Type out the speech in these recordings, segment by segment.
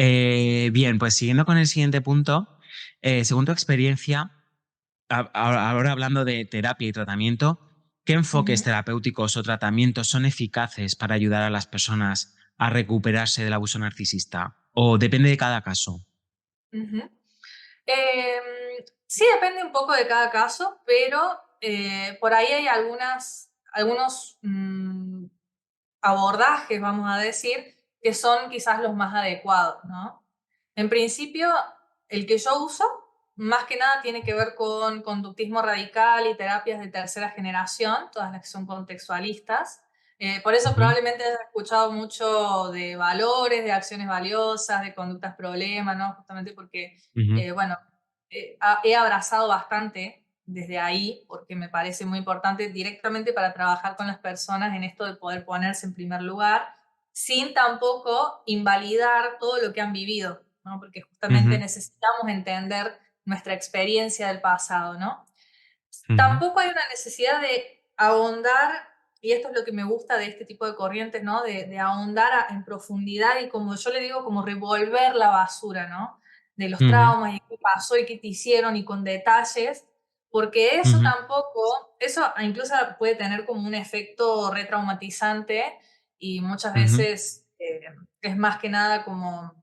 Bien, pues siguiendo con el siguiente punto, según tu experiencia, ahora hablando de terapia y tratamiento, ¿qué enfoques Ujú, terapéuticos o tratamientos son eficaces para ayudar a las personas a recuperarse del abuso narcisista? ¿O depende de cada caso? ujú. Em, sí, depende un poco de cada caso, pero por ahí hay algunos abordajes, vamos a decir, que son quizás los más adecuados, ¿no? En principio, el que yo uso, más que nada tiene que ver con conductismo radical y terapias de tercera generación, todas las que son contextualistas. Por eso Ujú, probablemente hayas escuchado mucho de valores, de acciones valiosas, de conductas problema, ¿no? Justamente porque, ujú, bueno, he abrazado bastante desde ahí, porque me parece muy importante directamente para trabajar con las personas en esto de poder ponerse en primer lugar, sin tampoco invalidar todo lo que han vivido, ¿no? Porque justamente ujú, necesitamos entender nuestra experiencia del pasado, ¿no? ujú, Tampoco hay una necesidad de ahondar, y esto es lo que me gusta de este tipo de corrientes, ¿no? De ahondar en profundidad y como yo le digo, como revolver la basura, ¿no? De los ujú, traumas y qué pasó y qué te hicieron y con detalles, porque eso ujú, tampoco, eso incluso puede tener como un efecto retraumatizante y muchas ujú, veces es más que nada como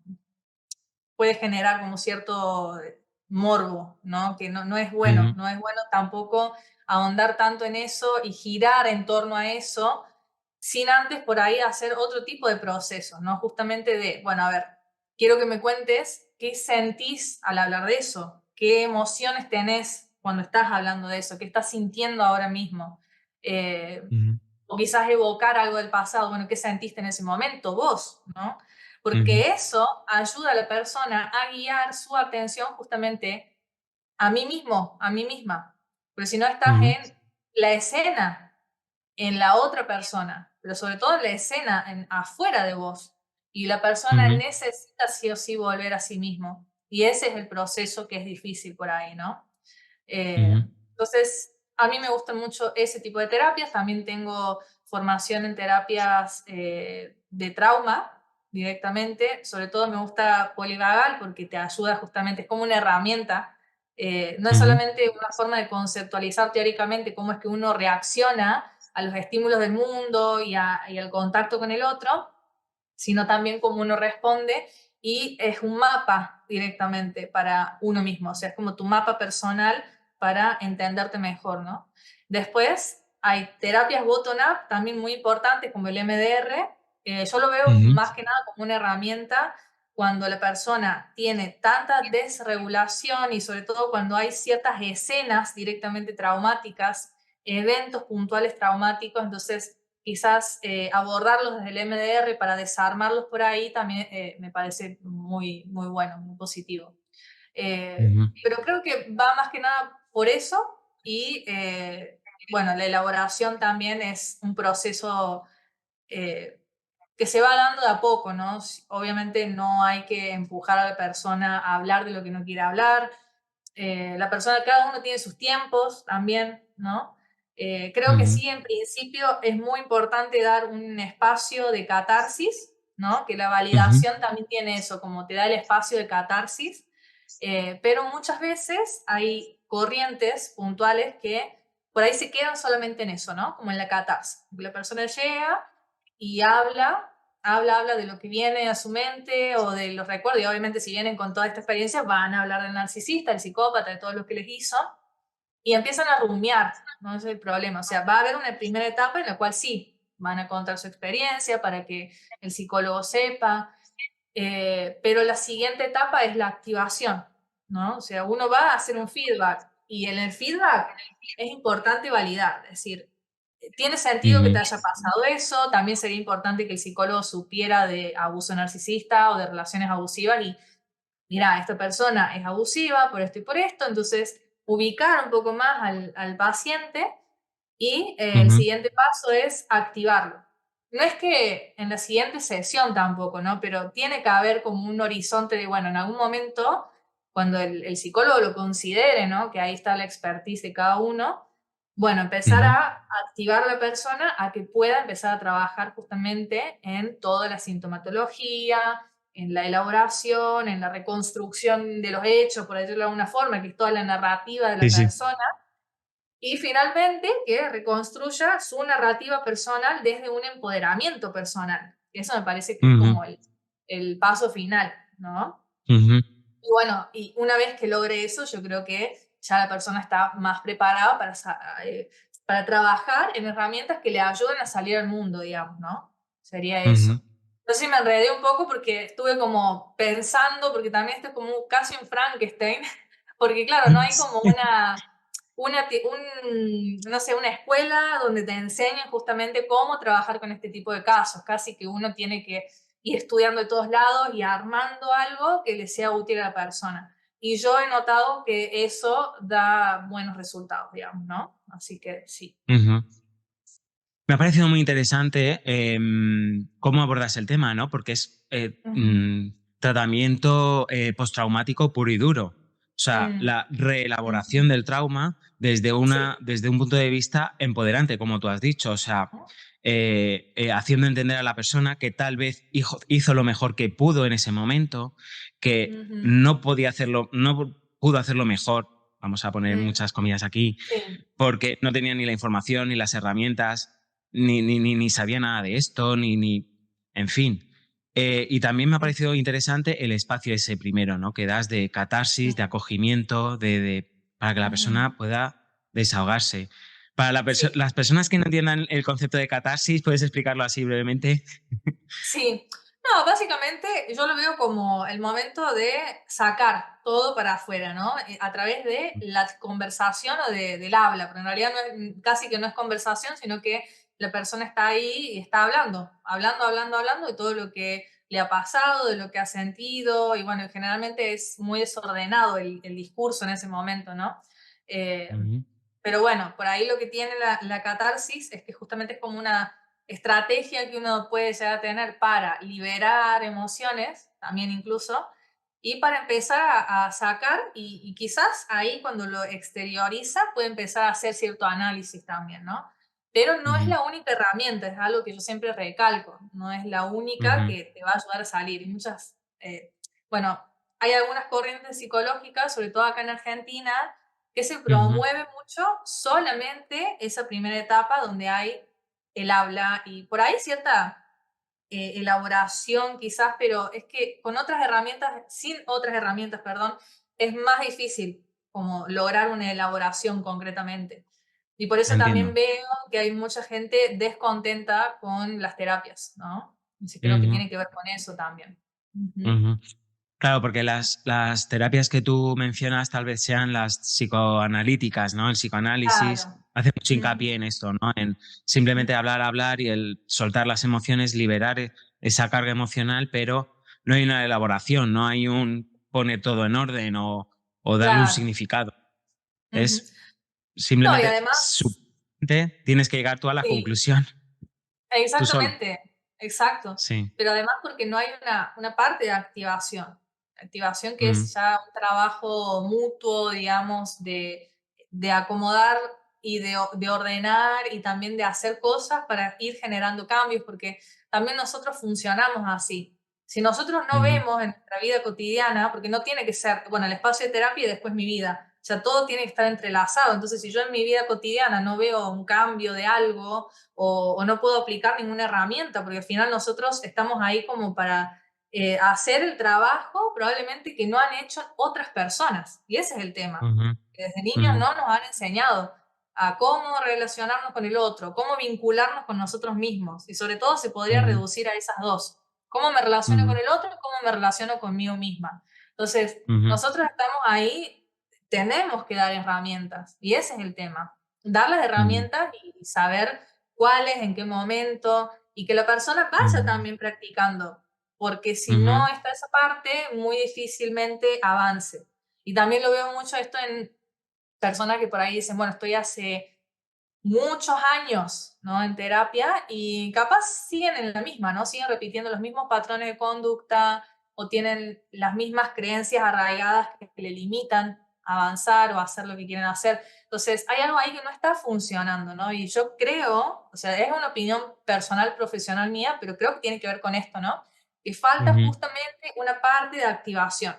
puede generar como cierto morbo, ¿no? Que no es bueno, ujú, no es bueno tampoco ahondar tanto en eso y girar en torno a eso, sin antes por ahí hacer otro tipo de procesos, ¿no? Justamente de, bueno, a ver, quiero que me cuentes qué sentís al hablar de eso, qué emociones tenés cuando estás hablando de eso, qué estás sintiendo ahora mismo. Eh, ujú, o quizás evocar algo del pasado, bueno, ¿qué sentiste en ese momento vos, no? ujú, Porque eso ayuda a la persona a guiar su atención justamente a mí mismo, a mí misma. Porque si no estás ujú, en la escena, en la otra persona, pero sobre todo en la escena afuera de vos. Y la persona ujú, necesita sí o sí volver a sí mismo. Y ese es el proceso que es difícil por ahí, ¿no? Eh, ujú, entonces, a mí me gustan mucho ese tipo de terapias. También tengo formación en terapias de trauma directamente. Sobre todo me gusta polivagal porque te ayuda justamente, es como una herramienta. No es ujú, solamente una forma de conceptualizar teóricamente cómo es que uno reacciona a los estímulos del mundo y al contacto con el otro, sino también cómo uno responde y es un mapa directamente para uno mismo, o sea, es como tu mapa personal para entenderte mejor, ¿no? Después hay terapias bottom-up también muy importantes como el MDR, yo lo veo ujú, más que nada como una herramienta cuando la persona tiene tanta desregulación y sobre todo cuando hay ciertas escenas directamente traumáticas, eventos puntuales traumáticos, entonces quizás abordarlos desde el MDR para desarmarlos por ahí también me parece muy, muy bueno, muy positivo. ujú, Pero creo que va más que nada por eso y bueno, la elaboración también es un proceso eh, que se va dando de a poco, ¿no? Obviamente no hay que empujar a la persona a hablar de lo que no quiere hablar, la persona, cada uno tiene sus tiempos también, ¿no? Creo que ujú, sí, en principio es muy importante dar un espacio de catarsis, ¿no? Que la ujú, validación también tiene eso, como te da el espacio de catarsis, pero muchas veces hay corrientes puntuales que por ahí se quedan solamente en eso, ¿no? Como en la catarsis. La persona llega y habla de lo que viene a su mente o de los recuerdos, y obviamente si vienen con toda esta experiencia van a hablar del narcisista, del psicópata, de todo lo que les hizo, y empiezan a rumiar, no ese es el problema, o sea, va a haber una primera etapa en la cual sí, van a contar su experiencia para que el psicólogo sepa, pero la siguiente etapa es la activación, ¿no? O sea, uno va a hacer un feedback y en el feedback es importante validar, es decir, tiene sentido que ujú, te haya pasado eso, también sería importante que el psicólogo supiera de abuso narcisista o de relaciones abusivas y, mira, esta persona es abusiva por esto y por esto, entonces ubicar un poco más al paciente y el ujú, siguiente paso es activarlo. No es que en la siguiente sesión tampoco, ¿no? Pero tiene que haber como un horizonte de, bueno, en algún momento, cuando el psicólogo lo considere, ¿no? Que ahí está la expertise de cada uno, bueno, empezar ujú, a activar a la persona a que pueda empezar a trabajar justamente en toda la sintomatología, en la elaboración, en la reconstrucción de los hechos, por decirlo de alguna forma, que es toda la narrativa de Sí, la sí. persona, y finalmente que reconstruya su narrativa personal desde un empoderamiento personal. Eso me parece que es Ujú, como el paso final, ¿no? ujú, Y bueno, y una vez que logre eso, yo creo que ya la persona está más preparada para trabajar en herramientas que le ayuden a salir al mundo, digamos, ¿no? Sería ujú. eso. Yo sí me enredé un poco porque estuve como pensando, porque también esto es como casi un Frankenstein, porque claro, no hay como no sé, una escuela donde te enseñen justamente cómo trabajar con este tipo de casos. Casi que uno tiene que ir estudiando de todos lados y armando algo que le sea útil a la persona. Y yo he notado que eso da buenos resultados, digamos, ¿no? Así que sí. Ujú. Me ha parecido muy interesante cómo abordas el tema, ¿no? Porque es Ujú. tratamiento postraumático puro y duro. O sea, Mm, la reelaboración ujú, del trauma sí. desde un punto de vista empoderante, como tú has dicho. O sea, haciendo entender a la persona que tal vez hizo lo mejor que pudo en ese momento, que Ujú, no podía hacerlo, no pudo hacerlo mejor, vamos a poner mm, muchas comillas aquí, sí. porque no tenía ni la información, ni las herramientas, ni sabía nada de esto, en fin. Y también me ha Mm, parecido interesante el espacio ese primero, ¿no? Que das de catarsis, de mm, acogimiento, para que la ujú, persona pueda desahogarse. Para sí. las personas que no entiendan el concepto de catarsis, ¿puedes explicarlo así brevemente? Sí, no, básicamente yo lo veo como el momento de sacar todo para afuera, ¿no? A través de la conversación o del habla, pero en realidad no es, casi que no es conversación, sino que la persona está ahí y está hablando de todo lo que le ha pasado, de lo que ha sentido, y bueno, generalmente es muy desordenado el discurso en ese momento, ¿no? Eh, Ujú, pero bueno, por ahí lo que tiene la catarsis es que justamente es como una estrategia que uno puede llegar a tener para liberar emociones, también incluso, y para empezar a sacar, y quizás ahí cuando lo exterioriza puede empezar a hacer cierto análisis también, ¿no? Pero no es ujú, la única herramienta, es algo que yo siempre recalco, no es la única ujú, que te va a ayudar a salir. Y bueno, hay algunas corrientes psicológicas, sobre todo acá en Argentina, que se ujú, promueve mucho solamente esa primera etapa donde hay el habla y por ahí cierta elaboración quizás, pero es que con otras herramientas, sin otras herramientas, perdón, es más difícil como lograr una elaboración concretamente. Y por eso también entiendo. veo que hay mucha gente descontenta con las terapias, ¿no? Así creo que Ujú, tiene que ver con eso también. Ujú. ujú. Claro, porque las terapias que tú mencionas tal vez sean las psicoanalíticas, ¿no? El psicoanálisis Claro. hace mucho Ujú. hincapié en esto, ¿no? En simplemente Ujú. hablar, hablar y el soltar las emociones, liberar esa carga emocional, pero no hay una elaboración, no hay un pone todo en orden o darle un Claro. significado. Ujú. Es No, y simplemente además, tienes que llegar tú a la sí, conclusión, tú solo. exactamente, exacto. Sí. Pero además porque no hay una parte de activación. Activación que Ujú, es ya un trabajo mutuo, digamos, de acomodar y de ordenar y también de hacer cosas para ir generando cambios, porque también nosotros funcionamos así. Si nosotros no ujú, vemos en nuestra vida cotidiana, porque no tiene que ser, bueno, el espacio de terapia y después mi vida, o sea, todo tiene que estar entrelazado. Entonces, si yo en mi vida cotidiana no veo un cambio de algo, o no puedo aplicar ninguna herramienta, porque al final nosotros estamos ahí como para hacer el trabajo probablemente que no han hecho otras personas. Y ese es el tema. ujú, Que desde niños ujú, no nos han enseñado a cómo relacionarnos con el otro, cómo vincularnos con nosotros mismos. Y sobre todo se podría ujú, reducir a esas dos. ¿Cómo me relaciono con ujú, el otro y cómo me relaciono conmigo misma? Entonces, ujú, nosotros estamos ahí, tenemos que dar herramientas. Y ese es el tema. Dar las ujú, herramientas y saber cuáles, en qué momento, y que la persona vaya ujú, también practicando, porque si ujú, no está esa parte, muy difícilmente avance. Y también lo veo mucho esto en personas que por ahí dicen, bueno, estoy hace muchos años, ¿no? En terapia y capaz siguen en la misma, ¿no? Siguen repitiendo los mismos patrones de conducta o tienen las mismas creencias arraigadas que le limitan a avanzar o a hacer lo que quieren hacer. Entonces, hay algo ahí que no está funcionando, ¿no? Y yo creo, o sea, es una opinión personal, profesional mía, pero creo que tiene que ver con esto, ¿no? Que falta ujú, justamente una parte de activación,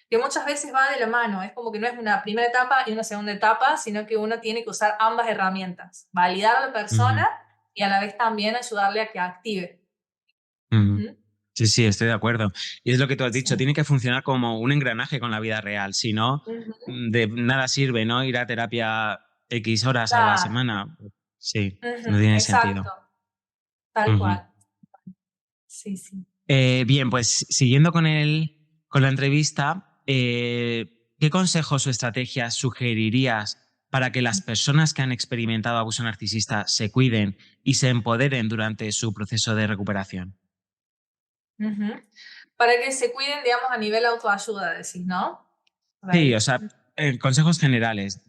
que muchas veces va de la mano, es como que no es una primera etapa y una segunda etapa, sino que uno tiene que usar ambas herramientas, validar a la Ujú, persona y a la vez también ayudarle a que active. ujú. Ujú. Sí, sí, estoy de acuerdo. Y es lo que tú has Sí. dicho, tiene que funcionar como un engranaje con la vida real, si no, Ujú. de nada sirve, ¿no? Ir a terapia X horas a la Claro. semana. Sí, Ujú. no tiene Exacto, sentido. tal Ujú. cual. Sí, sí. Bien, pues siguiendo con la entrevista, ¿qué consejos o estrategias sugerirías para que las personas que han experimentado abuso narcisista se cuiden y se empoderen durante su proceso de recuperación? Ujú. Para que se cuiden, digamos, a nivel autoayuda, decís, ¿no? Por Sí, o ahí. sea, consejos generales,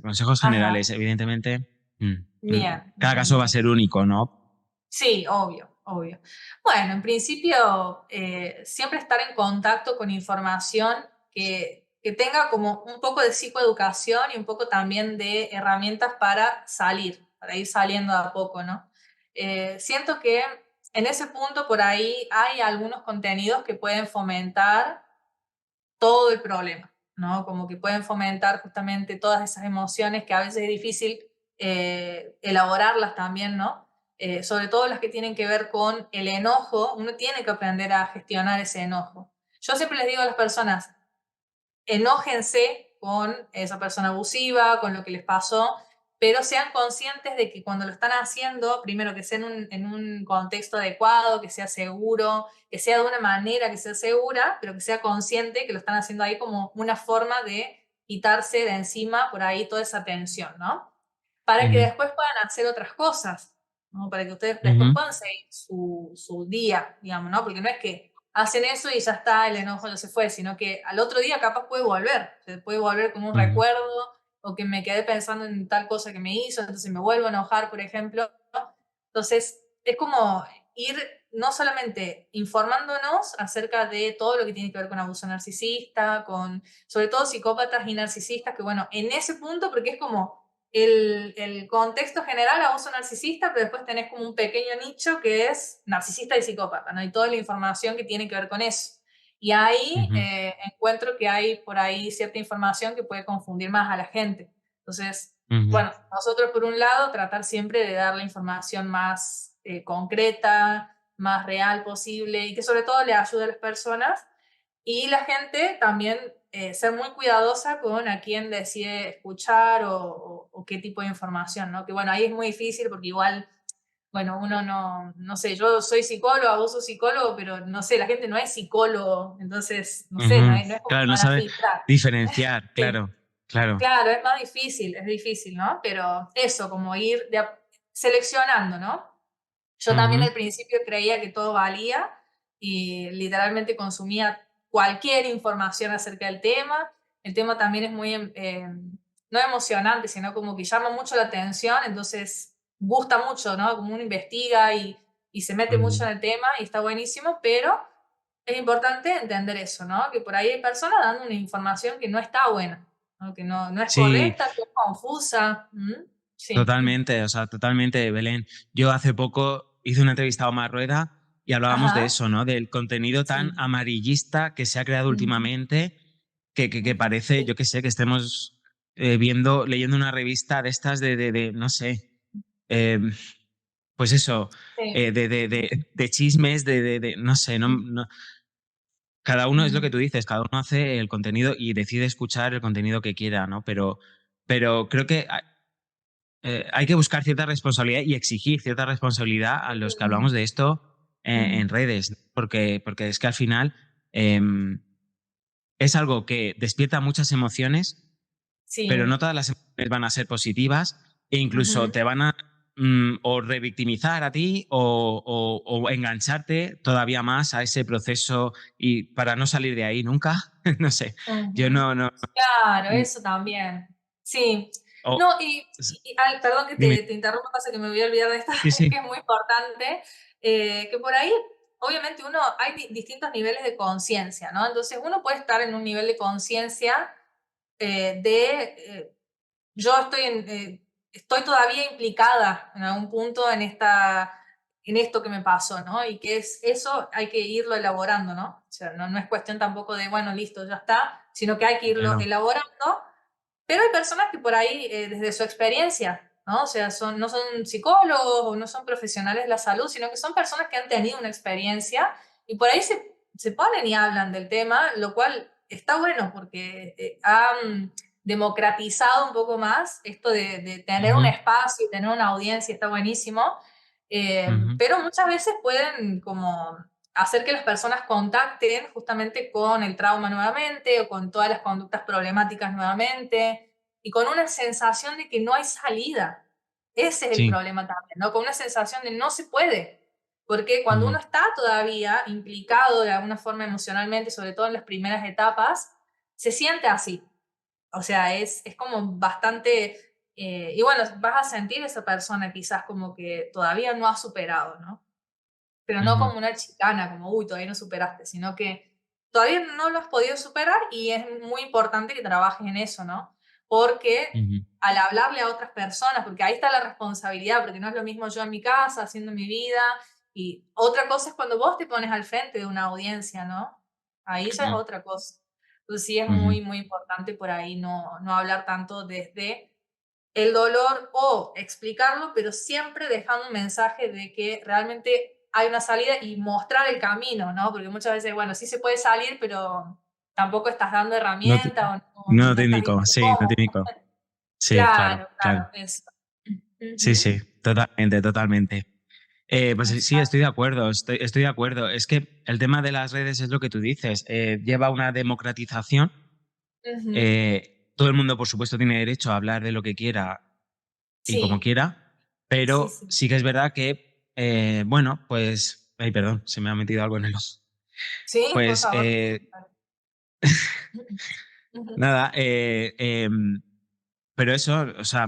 Ajá. evidentemente. Bien, Cada bien, caso va a bien. ser único, ¿no? Sí, obvio, obvio. Bueno, en principio, siempre estar en contacto con información que tenga como un poco de psicoeducación y un poco también de herramientas para salir, para ir saliendo de a poco, ¿no? Siento que en ese punto por ahí hay algunos contenidos que pueden fomentar todo el problema, ¿no? Como que pueden fomentar justamente todas esas emociones que a veces es difícil elaborarlas también, ¿no? Sobre todo las que tienen que ver con el enojo, uno tiene que aprender a gestionar ese enojo. Yo siempre les digo a las personas, enójense con esa persona abusiva, con lo que les pasó, pero sean conscientes de que cuando lo están haciendo, primero que sea en un contexto adecuado, que sea seguro, que sea de una manera que sea segura, pero que sea consciente que lo están haciendo ahí como una forma de quitarse de encima por ahí toda esa tensión, ¿no? Para que Ujú, después puedan hacer otras cosas, ¿no? Para que ustedes después ujú, puedan seguir su día, digamos, ¿no? Porque no es que hacen eso y ya está, el enojo ya se fue, sino que al otro día capaz puede volver, se puede volver como un ujú, recuerdo o que me quedé pensando en tal cosa que me hizo, entonces me vuelvo a enojar, por ejemplo. Entonces, es como ir no solamente informándonos acerca de todo lo que tiene que ver con abuso narcisista, con sobre todo psicópatas y narcisistas, que bueno, en ese punto, porque es como el contexto general, abuso narcisista, pero después tenés como un pequeño nicho que es narcisista y psicópata, ¿no? Y toda la información que tiene que ver con eso. Y ahí ujú, encuentro que hay por ahí cierta información que puede confundir más a la gente. Entonces, ujú, bueno, nosotros por un lado tratar siempre de dar la información más concreta, más real posible y que sobre todo le ayude a las personas y la gente también ser muy cuidadosa con a quién decide escuchar o qué tipo de información, ¿no? Que bueno, ahí es muy difícil porque igual, bueno, uno no sé, yo soy psicólogo, vos sos psicólogo, pero no sé, la gente no es psicólogo, entonces, no sé, ujú. no es como Claro, que no van a sabe filtrar. diferenciar, Sí. claro, claro. Claro, es más difícil, es difícil, ¿no? Pero eso, como ir seleccionando, ¿no? Yo también Ujú, al principio creía que todo valía y literalmente consumía cualquier información acerca del tema. El tema también es muy, no emocionante, sino como que llama mucho la atención, entonces gusta mucho, ¿no? Como uno investiga y se mete mucho ujú. en el tema y está buenísimo, pero es importante entender eso, ¿no? Que por ahí hay personas dando una información que no está buena, ¿no? Que no es Sí, correcta, que es confusa. ¿Mm? Sí. totalmente, o sea, totalmente, Belén. Yo hace poco hice una entrevista a Omar Rueda y hablábamos de Ajá. eso, ¿no? Del contenido tan Sí. amarillista que se ha creado Ujú. últimamente, que Ujú. parece, Sí, yo qué sé, que estemos leyendo una revista de estas no sé, eh, pues eso, sí. de chismes, no sé, Ujú. cada uno es lo Ujú. que tú dices, cada uno hace el contenido y decide escuchar el contenido que quiera, ¿no? Pero creo que hay que buscar cierta responsabilidad y exigir cierta responsabilidad a los que hablamos de esto Ujú. en redes, ¿no? Porque es que al final eh, es algo que despierta muchas emociones, pero Sí. no todas las emociones van a ser positivas e incluso Ujú. te van a o revictimizar a ti o engancharte todavía más a ese proceso y para no salir de ahí nunca, no sé, yo Ujú. no, Claro, mm, eso también. Sí. o- No, ay, perdón que dime, te interrumpa, pasa que me voy a olvidar de esta, sí, es sí. que es muy importante, que por ahí, obviamente, hay distintos niveles de conciencia, ¿no? Entonces, uno puede estar en un nivel de conciencia yo estoy todavía implicada en algún punto en esta, en esto que me pasó, ¿no? Y que es eso hay que irlo elaborando, ¿no? O sea, no es cuestión tampoco de, bueno, listo, ya está, sino que hay que irlo Claro. elaborando, pero hay personas que por ahí, desde su experiencia, ¿no? O sea, no son psicólogos o no son profesionales de la salud, sino que son personas que han tenido una experiencia y por ahí se ponen y hablan del tema, lo cual está bueno porque han democratizado un poco más esto de tener un Ujú, espacio y tener una audiencia, está buenísimo, ujú, pero muchas veces pueden como hacer que las personas contacten justamente con el trauma nuevamente o con todas las conductas problemáticas nuevamente y con una sensación de que no hay salida. Ese es el sí. problema también, ¿no? Con una sensación de no se puede. Porque cuando Ujú, uno está todavía implicado de alguna forma emocionalmente, sobre todo en las primeras etapas, se siente así. O sea, es como bastante... y bueno, vas a sentir esa persona quizás como que todavía no ha superado, ¿no? Pero no ujú, como una chicana, como, uy, todavía no superaste, sino que todavía no lo has podido superar y es muy importante que trabajes en eso, ¿no? Porque ujú. al hablarle a otras personas, porque ahí está la responsabilidad, porque no es lo mismo yo en mi casa, haciendo mi vida, y otra cosa es cuando vos te pones al frente de una audiencia, ¿no? Ahí ya es Claro. otra cosa. Entonces sí es Ujú, muy, muy importante por ahí no hablar tanto desde el dolor o explicarlo, pero siempre dejando un mensaje de que realmente hay una salida y mostrar el camino, ¿no? Porque muchas veces, bueno, sí se puede salir, pero tampoco estás dando No, te, herramientas o no no estás técnico, diciendo sí, no cómo. técnico. Sí, claro, Claro, claro. claro, eso. Sí, Ujú, sí, totalmente, totalmente. Pues sí, estoy exacto. de acuerdo, estoy de acuerdo. Es que el tema de las redes es lo que tú dices, lleva a una democratización. Ujú, Todo el mundo, por supuesto, tiene derecho a hablar de lo que quiera y como sí, quiera, sí, pero sí. sí que es verdad que, bueno, pues, ay, perdón, se me ha metido algo en el ojo. Sí, por Pues favor. Ujú, nada, pero eso, o sea,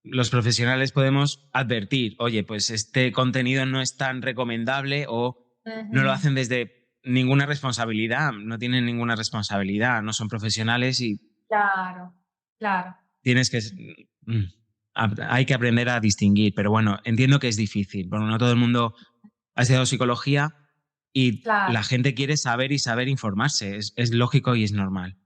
los profesionales podemos advertir, oye, pues este contenido no es tan recomendable o no lo ujú. hacen desde ninguna responsabilidad, no tienen ninguna responsabilidad, no son profesionales y Claro, claro, tienes que... mm, hay que aprender a distinguir, pero bueno, entiendo que es difícil, porque no todo el mundo ha estudiado psicología y la claro. gente quiere saber y saber informarse, es lógico y es normal.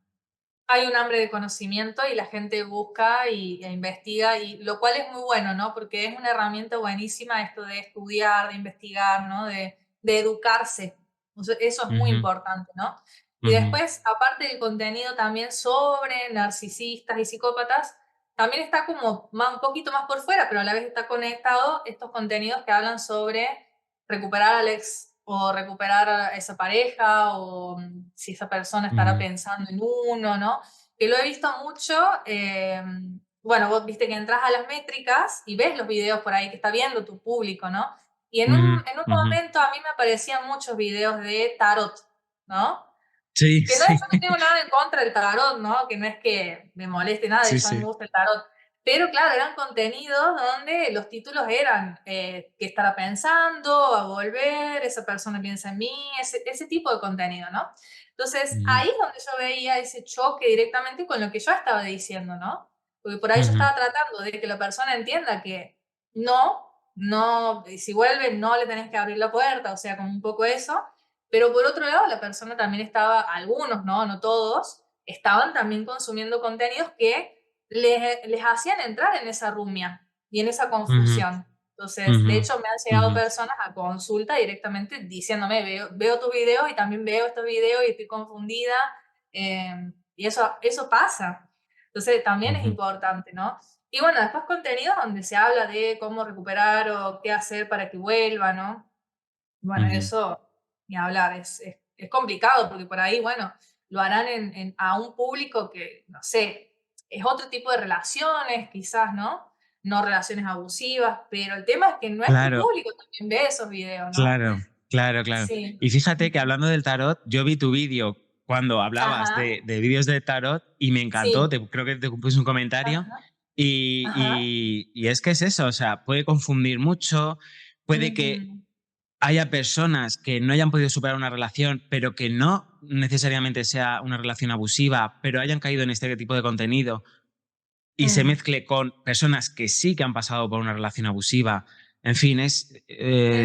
Hay un hambre de conocimiento y la gente busca e investiga, y lo cual es muy bueno, ¿no? Porque es una herramienta buenísima esto de estudiar, de investigar, ¿no? De educarse. O sea, eso es muy Ujú, importante, ¿no? Y ujú, después, aparte del contenido también sobre narcisistas y psicópatas, también está como un poquito más por fuera, pero a la vez está conectado estos contenidos que hablan sobre recuperar al ex o recuperar a esa pareja o si esa persona estará ujú, pensando en uno, ¿no? Que lo he visto mucho, bueno, vos viste que entras a las métricas y ves los videos por ahí que está viendo tu público, ¿no? Y ujú, en un ujú. momento a mí me aparecían muchos videos de tarot, ¿no? Sí, Que no, yo sí, no tengo nada en contra del tarot, ¿no? Que no es que me moleste nada, de sí, hecho a mí me sí. gusta el tarot. Pero claro, eran contenidos donde los títulos eran ¿qué estará pensando? ¿Va a volver? ¿Esa persona piensa en mí? Ese tipo de contenido, ¿no? Entonces Ujú, ahí es donde yo veía ese choque directamente con lo que yo estaba diciendo, ¿no? Porque por ahí yo ujú, estaba tratando de que la persona entienda que no, y si vuelve no le tenés que abrir la puerta, o sea, como un poco eso, pero por otro lado, la persona también estaba, algunos, no, no todos, estaban también consumiendo contenidos que les hacían entrar en esa rumia y en esa ujú, confusión. Entonces, ujú, de hecho, me han llegado ujú, personas a consulta directamente diciéndome, veo tus videos y también veo estos videos y estoy confundida. Y eso pasa. Entonces, también es ujú, importante, ¿no? Y bueno, después contenidos donde se habla de cómo recuperar o qué hacer para que vuelva, ¿no? Bueno, ujú. eso ni hablar, es complicado porque por ahí, bueno, lo harán a un público que, no sé, es otro tipo de relaciones, quizás, ¿no? No relaciones abusivas, pero el tema es que nuestro Claro, público también ve esos videos, ¿no? claro, claro, claro. Sí. Y fíjate que Ujú. hablando del tarot, yo vi tu vídeo cuando hablabas Ajá, de vídeos de tarot y me encantó, sí, creo que te puse un comentario ajá, y, ajá. y es que es eso, o sea, puede confundir mucho, puede que Ujú, haya personas que no hayan podido superar una relación, pero que no necesariamente sea una relación abusiva, pero hayan caído en este tipo de contenido y se mm, mezcle con personas que sí que han pasado por una relación abusiva. En fin, es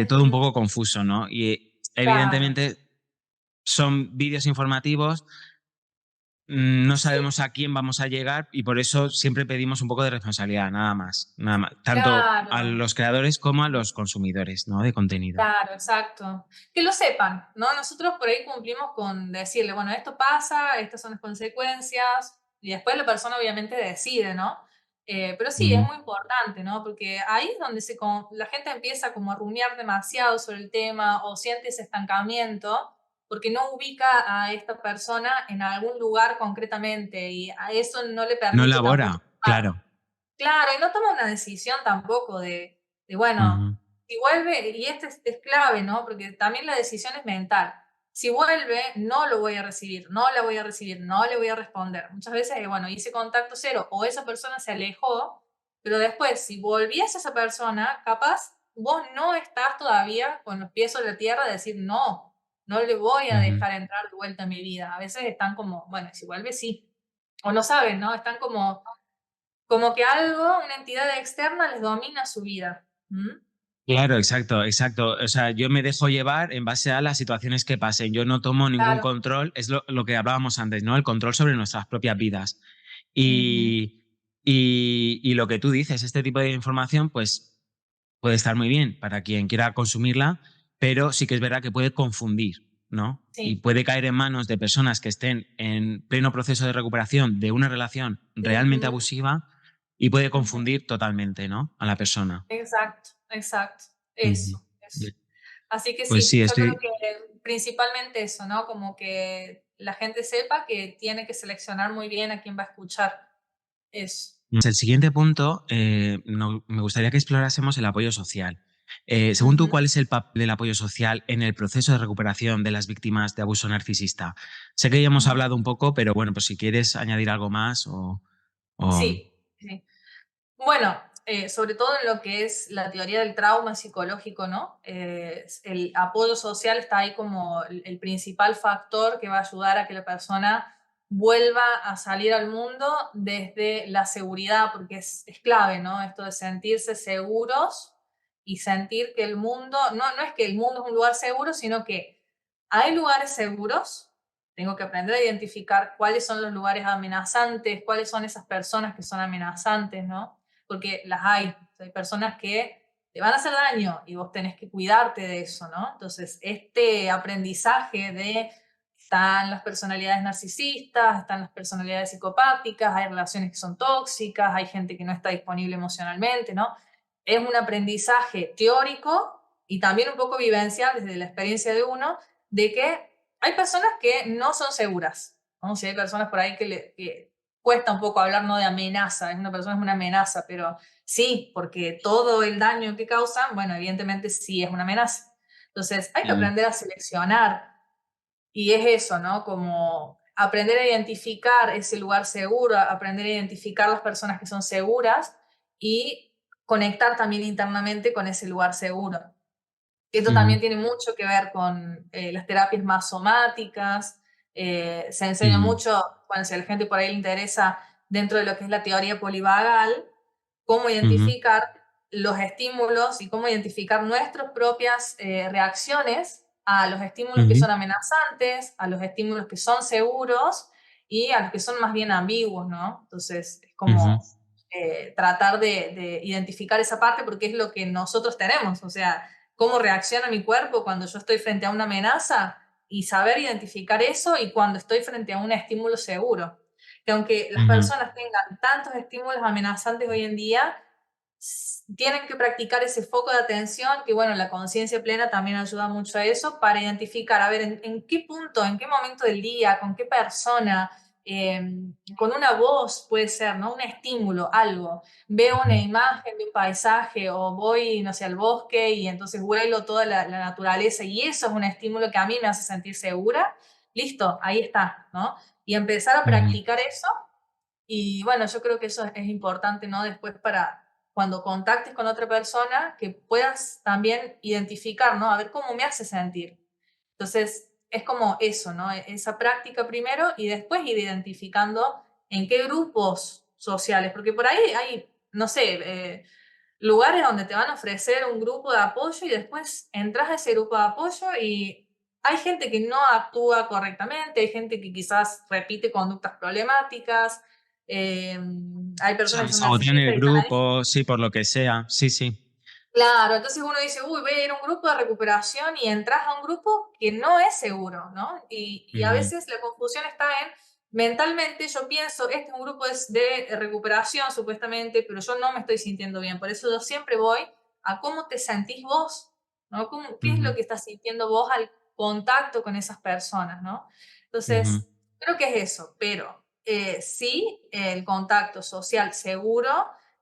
todo un Ujú, poco confuso, ¿no? Y claro, evidentemente son vídeos informativos, no sí, sabemos a quién vamos a llegar y por eso siempre pedimos un poco de responsabilidad, nada más, nada más, tanto a claro. los creadores como a los consumidores, ¿no? De contenido. Claro, exacto. Que lo sepan, ¿no? Nosotros por ahí cumplimos con decirle, bueno, esto pasa, estas son las consecuencias, y después la persona obviamente decide, ¿no? Pero sí, es Ujú, muy importante, ¿no? Porque ahí es donde la gente empieza como a rumiar demasiado sobre el tema o siente ese estancamiento porque no ubica a esta persona en algún lugar concretamente y a eso no le no permite tampoco. elabora, claro. Claro, y no toma una decisión tampoco de bueno, Ujú, si vuelve, y este es clave, ¿no? Porque también la decisión es mental. Si vuelve, no lo voy a recibir, no la voy a recibir, no le voy a responder. Muchas veces, bueno, hice contacto cero o esa persona se alejó, pero después, si volviese esa persona, capaz vos no estás todavía con los pies sobre la tierra de decir, no, no le voy a ujú. dejar entrar de vuelta en mi vida. A veces están como, bueno, si vuelve, sí. O no saben, ¿no? Están como que algo, una entidad externa les domina su vida. ¿Mm? Claro, exacto, exacto. O sea, yo me dejo llevar en base a las situaciones que pasen. Yo no tomo ningún Claro. control, es lo que hablábamos antes, ¿no? El control sobre nuestras propias vidas. Ujú. Y, y lo que tú dices, este tipo de información, pues puede estar muy bien para quien quiera consumirla, pero sí que es verdad que puede confundir, ¿no? Y Sí. puede caer en manos de personas que estén en pleno proceso de recuperación de una relación realmente Ujú, abusiva y puede ujú. confundir totalmente, ¿no? A la persona. Exacto, exacto. Ujú. Eso, eso. Así que Pues sí, sí, yo creo estoy. que principalmente eso, ¿no? Como que la gente sepa que tiene que seleccionar muy bien a quién va a escuchar. Eso. El siguiente punto, me gustaría que explorásemos el apoyo social. Según tú, Ujú. ¿cuál es el papel del apoyo social en el proceso de recuperación de las víctimas de abuso narcisista? Sé que ya hemos Ujú. hablado un poco, pero bueno, pues si quieres añadir algo más o- Sí, sí. Bueno, sobre todo en lo que es la teoría del trauma psicológico, ¿no? El apoyo social está ahí como el principal factor que va a ayudar a que la persona vuelva a salir al mundo desde la seguridad, porque es clave, ¿no? Esto de sentirse seguros y sentir que el mundo, no es que el mundo es un lugar seguro, sino que hay lugares seguros. Tengo que aprender a identificar cuáles son los lugares amenazantes, cuáles son esas personas que son amenazantes, ¿no? Porque las hay. Hay personas que te van a hacer daño y vos tenés que cuidarte de eso, ¿no? Entonces, este aprendizaje de están las personalidades narcisistas, están las personalidades psicopáticas, hay relaciones que son tóxicas, hay gente que no está disponible emocionalmente, ¿no? Es un aprendizaje teórico y también un poco vivencial desde la experiencia de uno, de que hay personas que no son seguras, ¿no? Si hay personas por ahí que cuesta un poco hablar no de amenaza, es una persona es una amenaza, pero sí, porque todo el daño que causan, bueno, evidentemente sí es una amenaza. Entonces, hay que Ujú, aprender a seleccionar y es eso, ¿no? Como aprender a identificar ese lugar seguro, aprender a identificar las personas que son seguras y conectar también internamente con ese lugar seguro. Esto ujú, también tiene mucho que ver con las terapias más somáticas. Se enseña ujú, mucho, bueno, si a la gente por ahí le interesa, dentro de lo que es la teoría polivagal, cómo ujú, identificar los estímulos y cómo identificar nuestras propias reacciones a los estímulos que ujú, son amenazantes, a los estímulos que son seguros y a los que son más bien ambiguos, ¿no? Entonces, es ujú, como tratar de identificar esa parte porque es lo que nosotros tenemos, o sea, cómo reacciona mi cuerpo cuando yo estoy frente a una amenaza y saber identificar eso y cuando estoy frente a un estímulo seguro. Que aunque las ujú, personas tengan tantos estímulos amenazantes hoy en día, tienen que practicar ese foco de atención, que bueno, la conciencia plena también ayuda mucho a eso, para identificar, a ver, en qué punto, en qué momento del día, con qué persona, con una voz puede ser, ¿no? Un estímulo, algo. Veo una ujú, imagen de un paisaje o voy, no sé, al bosque y entonces huelo toda la naturaleza y eso es un estímulo que a mí me hace sentir segura. Listo, ahí está, ¿no? Y empezar a ujú, practicar eso y bueno, yo creo que eso es importante, ¿no? Después para cuando contactes con otra persona, que puedas también identificar, ¿no? A ver cómo me hace sentir. Entonces, es como eso, ¿no? Esa práctica primero y después ir identificando en qué grupos sociales, porque por ahí hay, no sé, lugares donde te van a ofrecer un grupo de apoyo y después entras a ese grupo de apoyo y hay gente que no actúa correctamente, hay gente que quizás repite conductas problemáticas, hay personas que son Sabotean el narcisistas y están ahí. grupo, sí, por lo que sea. Sí, sí. Claro, entonces uno dice, uy, voy a ir a un grupo de recuperación y entras a un grupo que no es seguro, ¿no? Y a Ujú, veces la confusión está en, mentalmente yo pienso, este es un grupo de recuperación supuestamente, pero yo no me estoy sintiendo bien. Por eso yo siempre voy a cómo te sentís vos, ¿no? ¿Qué es lo ujú, que estás sintiendo vos al contacto con esas personas, ¿no? ujú, Entonces, creo que es eso, pero sí, el contacto social seguro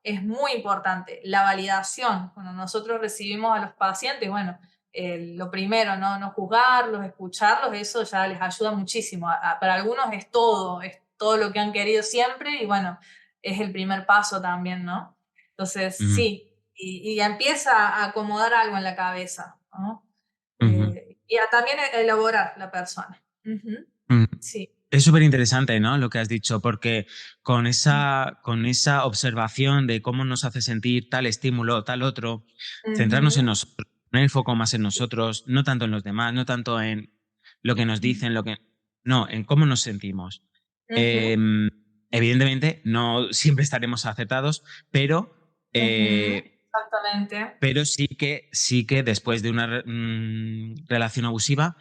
es muy importante. La validación, cuando nosotros recibimos a los pacientes, bueno, lo primero, ¿no? No juzgarlos, escucharlos, eso ya les ayuda muchísimo. Para algunos es todo lo que han querido siempre y bueno, es el primer paso también, ¿no? Entonces, ujú, sí, y ya empieza a acomodar algo en la cabeza, ¿no? ujú, Y a también elaborar la persona. Ujú. ujú. Sí. Es súper interesante, ¿no? Lo que has dicho, porque con esa observación de cómo nos hace sentir tal estímulo, tal otro, centrarnos en Ujú. nosotros, poner el foco más en nosotros, no tanto en los demás, no tanto en lo que nos dicen, no, en cómo nos sentimos. Ujú. Em, Evidentemente, no siempre estaremos acertados, Ujú. Exactamente. pero sí que después de una relación abusiva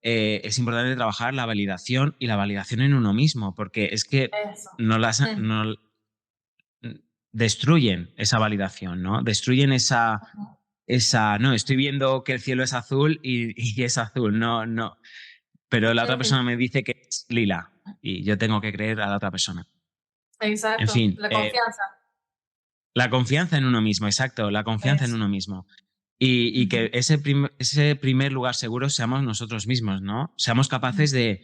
es importante trabajar la validación y la validación en uno mismo, porque es que Eso. no las Mm. no, destruyen esa validación, ¿no? Destruyen Ujú. no, estoy viendo que el cielo es azul y es azul, no, no, pero la otra Ujú. persona me dice que es lila y yo tengo que creer a la otra persona. En Exacto, fin, la confianza. la confianza en uno mismo, exacto, la confianza en Eso. uno mismo. Y Ujú. que ese primer lugar seguro seamos nosotros mismos, ¿no? Seamos Ujú. capaces de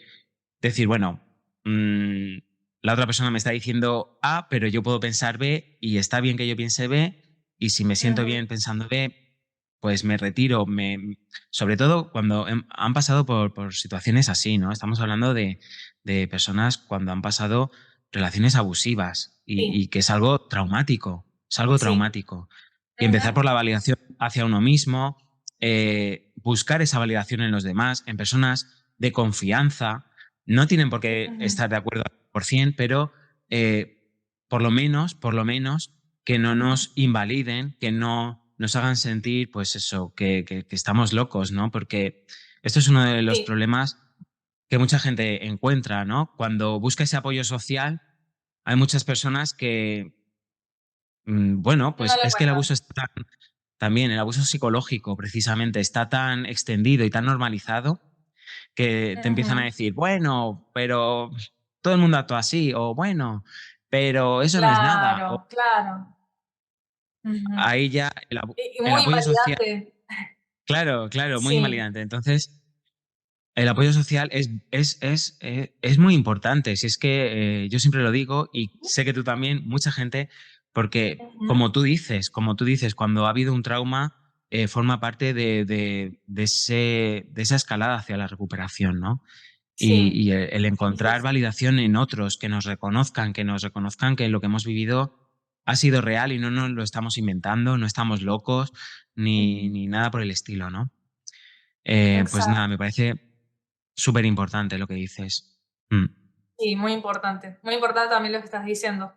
decir, bueno, la otra persona me está diciendo A, pero yo puedo pensar B y está bien que yo piense B y si me siento Ujú. bien pensando B, pues me retiro. Sobre todo cuando han pasado por situaciones así, ¿no? Estamos hablando de personas cuando han pasado relaciones abusivas Sí, y que es algo traumático, es algo sí. traumático. Y empezar Ujú. por la validación hacia uno mismo, buscar esa validación en los demás, en personas de confianza. No tienen por qué Ujú. estar de acuerdo al 100%, pero por lo menos que no Ujú. nos invaliden, que no nos hagan sentir, pues eso, que estamos locos, ¿no? Porque esto es uno de los Sí, problemas que mucha gente encuentra, ¿no? Cuando busca ese apoyo social, hay muchas personas que, bueno, no pues lo es que el encuentran. abuso está también, el abuso psicológico, precisamente, está tan extendido y tan normalizado que te empiezan a Ujú. decir, bueno, pero todo el mundo actúa así, o bueno, pero eso no es nada. O Claro, claro. Ujú. ahí ya Y el muy apoyo social, invalidante. claro, claro, muy Sí. invalidante. Entonces, el apoyo social es muy importante. Si es que yo siempre lo digo y sé que tú también, mucha gente, porque Ujú. como tú dices, cuando ha habido un trauma, forma parte de esa escalada hacia la recuperación, ¿no? Sí. Y el Sí, sí, encontrar sí. validación en otros, que nos reconozcan que lo que hemos vivido ha sido real y no nos lo estamos inventando, no estamos locos Ujú. ni nada por el estilo, ¿no? Pues nada, Exacto. me parece súper importante lo que dices. Mm. Sí, muy importante. Muy importante también lo que estás diciendo.